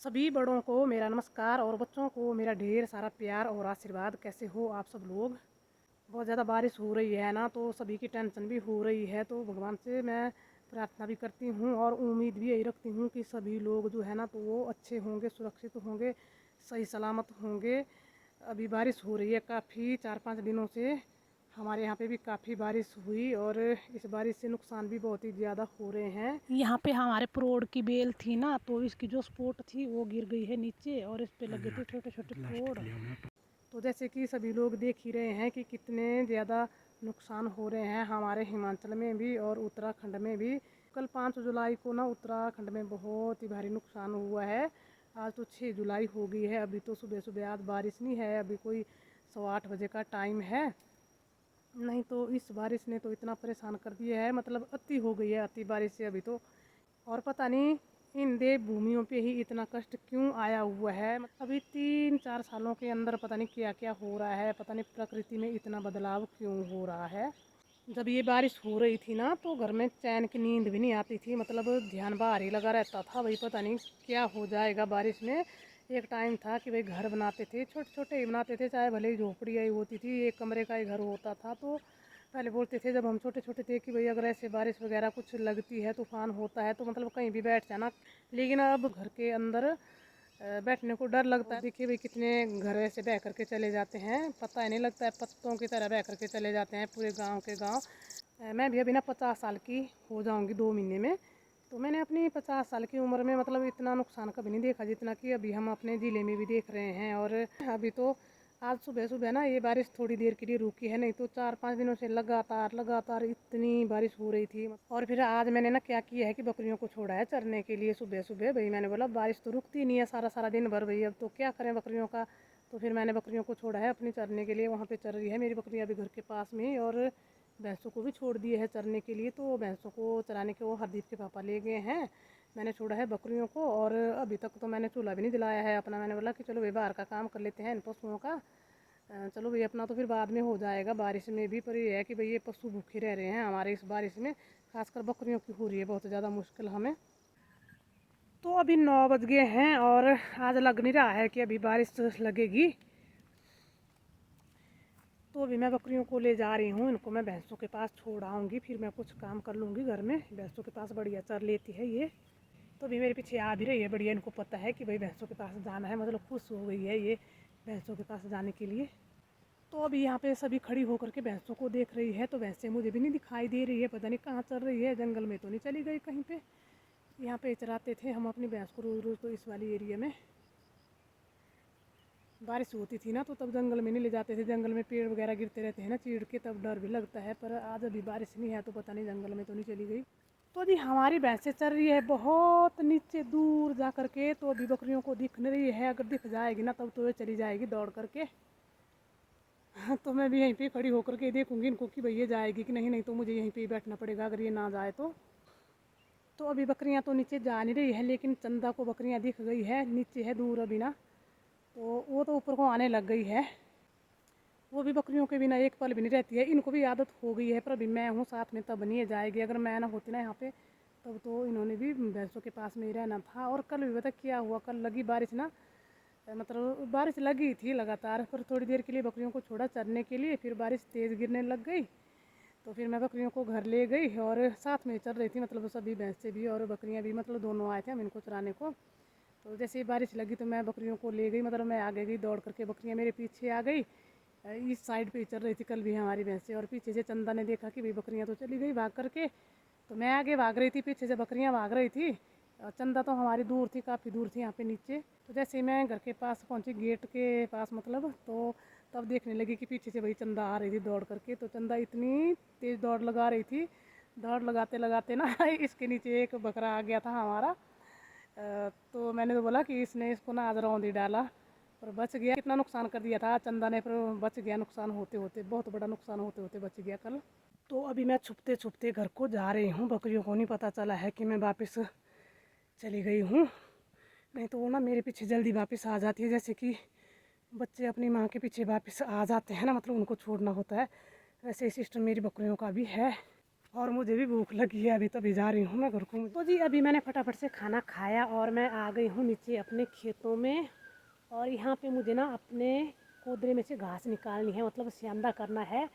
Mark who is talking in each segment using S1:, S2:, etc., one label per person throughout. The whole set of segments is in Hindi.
S1: सभी बड़ों को मेरा नमस्कार और बच्चों को मेरा ढेर सारा प्यार और आशीर्वाद। कैसे हो आप सब लोग। बहुत ज़्यादा बारिश हो रही है ना, तो सभी की टेंशन भी हो रही है। तो भगवान से मैं प्रार्थना भी करती हूँ और उम्मीद भी यही रखती हूँ कि सभी लोग जो है ना तो वो अच्छे होंगे, सुरक्षित होंगे, सही सलामत होंगे। अभी बारिश हो रही है काफ़ी 4-5 दिनों से। हमारे यहाँ पे भी काफ़ी बारिश हुई और इस बारिश से नुकसान भी बहुत ही ज़्यादा हो रहे हैं। यहाँ पे हमारे परोड़ की बेल थी ना, तो इसकी जो सपोर्ट थी वो गिर गई है नीचे और इस पे लगे थे छोटे छोटे परोड़। तो जैसे कि सभी लोग देख ही रहे हैं कि कितने ज़्यादा नुकसान हो रहे हैं हमारे हिमाचल में भी और उत्तराखंड में भी। कल 5 जुलाई को ना उत्तराखंड में बहुत ही भारी नुकसान हुआ है। आज तो 6 जुलाई हो गई है। अभी तो सुबह सुबह आज बारिश नहीं है, अभी कोई 8:15 बजे का टाइम है। नहीं तो इस बारिश ने तो इतना परेशान कर दिया है, मतलब अति हो गई है, अति बारिश से अभी तो। और पता नहीं इन देवभूमियों पे ही इतना कष्ट क्यों आया हुआ है। अभी 3-4 सालों के अंदर पता नहीं क्या क्या हो रहा है, पता नहीं प्रकृति में इतना बदलाव क्यों हो रहा है। जब ये बारिश हो रही थी ना तो घर में चैन की नींद भी नहीं आती थी, मतलब ध्यान बाहर ही लगा रहता था। भाई पता नहीं क्या हो जाएगा बारिश में। एक टाइम था कि भाई घर बनाते थे, छोटे छोटे ही बनाते थे, चाहे भले ही झोपड़ी ही होती थी, एक कमरे का ही घर होता था। तो पहले बोलते थे जब हम छोटे छोटे थे कि भाई अगर ऐसे बारिश वगैरह कुछ लगती है, तूफान होता है तो मतलब कहीं भी बैठ जाना। लेकिन अब घर के अंदर बैठने को डर लगता है। देखिए भाई कितने घर ऐसे बह करके चले जाते हैं, पता ही नहीं लगता है, पत्तों की तरह बह करके चले जाते हैं पूरे गांव के गांव। मैं भी अभी ना 50 साल की हो जाऊंगी 2 महीने में। तो मैंने अपनी 50 साल की उम्र में मतलब इतना नुकसान कभी नहीं देखा जितना कि अभी हम अपने ज़िले में भी देख रहे हैं। और अभी तो आज सुबह सुबह ना ये बारिश थोड़ी देर के लिए रुकी है, नहीं तो 4-5 दिनों से लगातार लगातार इतनी बारिश हो रही थी। और फिर आज मैंने ना क्या किया है कि बकरियों को छोड़ा है चरने के लिए सुबह सुबह। भाई मैंने बोला बारिश तो रुकती नहीं है सारा सारा दिन भर, भाई अब तो क्या करें बकरियों का। तो फिर मैंने बकरियों को छोड़ा है अपनी चरने के लिए, वहाँ पे चर रही है मेरी बकरियाँ अभी घर के पास में ही। और भैंसों को भी छोड़ दिए है चरने के लिए, तो भैंसों को चराने के वो हरदीप के पापा ले गए हैं। मैंने छोड़ा है बकरियों को और अभी तक तो मैंने चूल्हा भी नहीं जलाया है अपना। मैंने बोला कि चलो भाई बाहर का काम कर लेते हैं इन पशुओं का। चलो भाई अपना तो फिर बाद में हो जाएगा बारिश में भी। पर ये है कि भाई ये पशु भूखे रह रहे हैं हमारे इस बारिश में, खासकर बकरियों की हो रही है बहुत ज़्यादा मुश्किल हमें। तो अभी 9 बज गए हैं और आज लग नहीं रहा है कि अभी बारिश लगेगी। तो अभी मैं बकरियों को ले जा रही हूँ, इनको मैं भैंसों के पास छोड़ आऊँगी, फिर मैं कुछ काम कर लूँगी घर में। भैंसों के पास बढ़िया चर लेती है ये। तो अभी मेरे पीछे आ भी रही है बढ़िया, इनको पता है कि भाई भैंसों के पास जाना है, मतलब खुश हो गई है ये भैंसों के पास जाने के लिए। तो अभी यहाँ पे सभी खड़ी होकर के भैंसों को देख रही है। तो भैंसें मुझे भी नहीं दिखाई दे रही है, पता नहीं कहाँ चल रही है, जंगल में तो नहीं चली गई कहीं पे। यहाँ पे चराते थे हम अपनी भैंस को रोज़ रोज़, तो इस वाली एरिया में बारिश होती थी ना तो तब जंगल में नहीं ले जाते थे। जंगल में पेड़ वगैरह गिरते रहते हैं ना चीड़ के, तब डर भी लगता है। पर आज अभी बारिश नहीं है तो पता नहीं जंगल में तो नहीं चली गई। तो जी हमारी भैंसें चल रही है बहुत नीचे दूर जा करके, तो अभी बकरियों को दिख नहीं रही है। अगर दिख जाएगी ना तब तो ये चली जाएगी दौड़ करके। तो मैं भी यहीं पे खड़ी होकर के देखूंगी इनको कि भैया जाएगी कि नहीं। नहीं तो मुझे यहीं पे ही बैठना पड़ेगा अगर ये ना जाए तो। तो अभी बकरियां तो नीचे जा नहीं रही है, लेकिन चंदा को बकरियां दिख गई है, नीचे है दूर अभी ना, तो वो तो ऊपर को आने लग गई है। वो भी बकरियों के बिना एक पल भी नहीं रहती है, इनको भी आदत हो गई है। पर अभी मैं हूँ साथ में तब नहीं जाएगी। अगर मैं ना होती ना यहाँ पे तब तो इन्होंने भी भैंसों के पास में ही रहना था। और कल भी पता क्या हुआ, कल लगी बारिश ना, मतलब बारिश लगी थी लगातार, पर थोड़ी देर के लिए बकरियों को छोड़ा चरने के लिए, फिर बारिश तेज़ गिरने लग गई। तो फिर मैं बकरियों को घर ले गई और साथ में चल रही थी, मतलब सभी भैंसें भी और बकरियां भी, मतलब दोनों आए थे हम इनको चराने को। तो जैसे ही बारिश लगी तो मैं बकरियों को ले गई, मतलब मैं आगे गई दौड़ करके, बकरियां मेरे पीछे आ गई। इस साइड पे चल रही थी कल भी हमारी भैंसें, और पीछे से चंदा ने देखा कि भाई बकरियां तो चली गई भाग करके, तो मैं आगे भाग रही थी, पीछे से बकरियां भाग रही थी। चंदा तो हमारी दूर थी, काफ़ी दूर थी यहाँ पे नीचे। तो जैसे ही मैं घर के पास पहुँची गेट के पास मतलब, तो तब देखने लगी कि पीछे से भाई चंदा आ रही थी दौड़ करके। तो चंदा इतनी तेज़ दौड़ लगा रही थी, दौड़ लगाते लगाते ना इसके नीचे एक बकरा आ गया था हमारा। तो मैंने तो बोला कि इसने इसको ना आज रौंद ही डाला, पर बच गया। कितना नुकसान कर दिया था चंदा ने, पर बच गया, नुकसान होते होते, बहुत बड़ा नुकसान होते होते बच गया कल। तो अभी मैं छुपते छुपते घर को जा रही हूँ, बकरियों को नहीं पता चला है कि मैं वापस चली गई हूँ। नहीं तो वो ना मेरे पीछे जल्दी वापस आ जाती है, जैसे कि बच्चे अपनी माँ के पीछे वापस आ जाते हैं ना, मतलब उनको छोड़ना होता है, वैसे ही सिस्टम मेरी बकरियों का भी है। और मुझे भी भूख लगी है, अभी तभी जा रही हूँ मैं घर को। तो जी अभी मैंने फटाफट से खाना खाया और मैं आ गई हूँ नीचे अपने खेतों में। और यहाँ पे मुझे ना अपने कोदरे में से घास निकालनी है, मतलब स्यांदा करना है।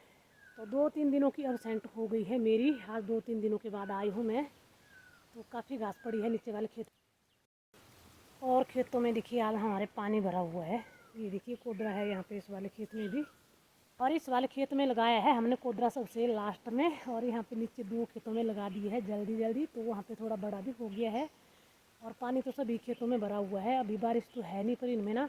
S1: तो 2-3 दिनों की अबसेंट हो गई है मेरी, आज 2-3 दिनों के बाद आई हूँ मैं। तो काफ़ी घास पड़ी है नीचे वाले खेत। और खेतों में देखिए आज हमारे पानी भरा हुआ है। ये देखिए कोदरा है यहाँ पे इस वाले खेत में भी। और इस वाले खेत में लगाया है हमने कोदरा सबसे लास्ट में। और यहाँ पे नीचे 2 खेतों में लगा दिए है जल्दी जल्दी, तो वहाँ पे थोड़ा बड़ा भी हो गया है। और पानी तो सभी खेतों में भरा हुआ है। अभी बारिश तो है नहीं, पर इनमें ना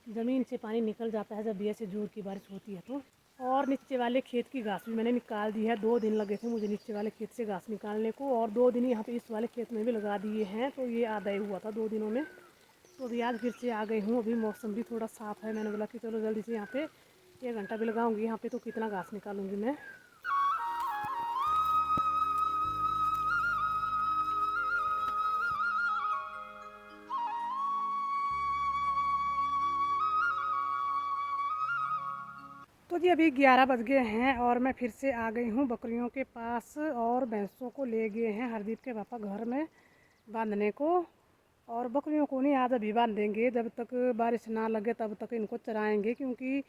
S1: ज़मीन से पानी निकल जाता है जब भी ऐसे जोर की बारिश होती है तो। और नीचे वाले खेत की घास भी मैंने निकाल दी है। 2 दिन लगे थे मुझे नीचे वाले खेत से घास निकालने को, और 2 दिन यहाँ पे इस वाले खेत में भी लगा दिए हैं। तो ये आधा ही हुआ था 2 दिनों में। तो अभी आज फिर से आ गई हूँ। अभी मौसम भी थोड़ा साफ़ है, मैंने बोला कि चलो जल्दी से यहाँ पे 1 घंटा भी लगाऊंगी यहाँ पे, तो कितना घास निकालूंगी मैं। तो जी अभी 11 बज गए हैं और मैं फिर से आ गई हूँ बकरियों के पास। और भैंसों को ले गए हैं हरदीप के पापा घर में बांधने को। और बकरियों को नहीं आज अभी बांधेंगे, जब तक बारिश ना लगे तब तक इनको चराएंगे, क्योंकि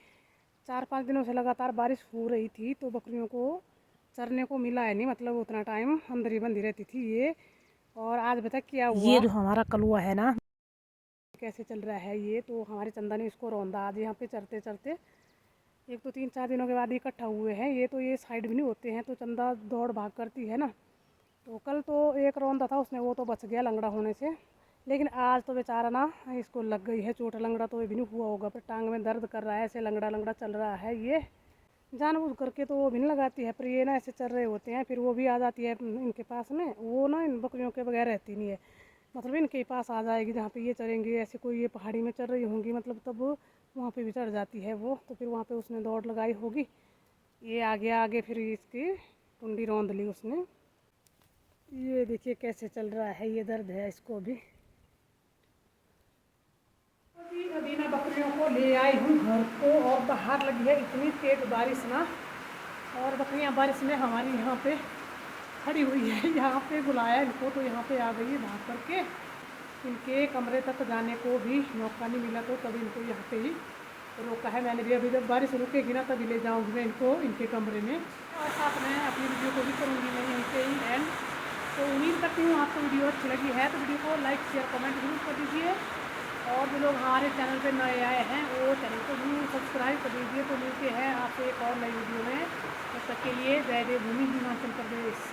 S1: 4-5 दिनों से लगातार बारिश हो रही थी तो बकरियों को चरने को मिला है नहीं, मतलब उतना टाइम अंदर ही बंधी रहती थी ये। और आज बता क्या हुआ, ये जो हमारा कलुआ है ना कैसे चल रहा है ये, तो हमारे चंदा ने इसको रौंदा आज यहाँ पे चरते चरते। एक तो 3-4 दिनों के बाद इकट्ठा हुए हैं ये, तो ये साइड भी नहीं होते हैं, तो चंदा दौड़ भाग करती है ना। तो कल तो एक रौंदा था उसने, वो तो बच गया लंगड़ा होने से। लेकिन आज तो बेचारा ना इसको लग गई है चोट। लंगड़ा तो ये भी नहीं हुआ होगा, पर टांग में दर्द कर रहा है, ऐसे लंगड़ा लंगड़ा चल रहा है ये। जानबूझ करके तो वो भी नहीं लगाती है, पर ये ना ऐसे चल रहे होते हैं फिर वो भी आ जाती है इनके पास में। वो ना इन बकरियों के बगैर रहती नहीं है, मतलब इनके पास आ जाएगी जहाँ पे ये चरेंगे। ऐसे कोई ये पहाड़ी में चल रही होंगी मतलब, तब वहाँ पे भी चढ़ जाती है वो। तो फिर वहाँ पे उसने दौड़ लगाई होगी, ये आगे आगे फिर इसकी कुंडी रौंद ली उसने। ये देखिए कैसे चल रहा है, ये दर्द है इसको भी। अभी मैं बकरियों को ले आई हूँ घर को, और बाहर लगी है इतनी तेज बारिश ना। और बकरियाँ बारिश में हमारी यहाँ पे खड़ी हुई है। यहाँ पे बुलाया इनको तो यहाँ पे आ गई है भाग करके। इनके कमरे तक जाने को भी मौका नहीं मिला, तो तभी इनको यहाँ पे ही रोका है मैंने भी। अभी जब बारिश रुकेगी ना तभी ले जाऊँगी मैं इनको इनके कमरे में। और साथ में अपनी वीडियो को भी करूँगी मैं यहीं पे ही एंड। तो उम्मीद करती हूँ आपको वीडियो अच्छी लगी है, तो वीडियो को लाइक शेयर कमेंट जरूर कर दीजिए। और जो लोग हमारे चैनल पे नए आए हैं वो चैनल को जरूर सब्सक्राइब कर दीजिए। तो मिलते हैं आपसे एक और नई वीडियो में, तब तक के लिए जय देव भूमि हिमाचल प्रदेश।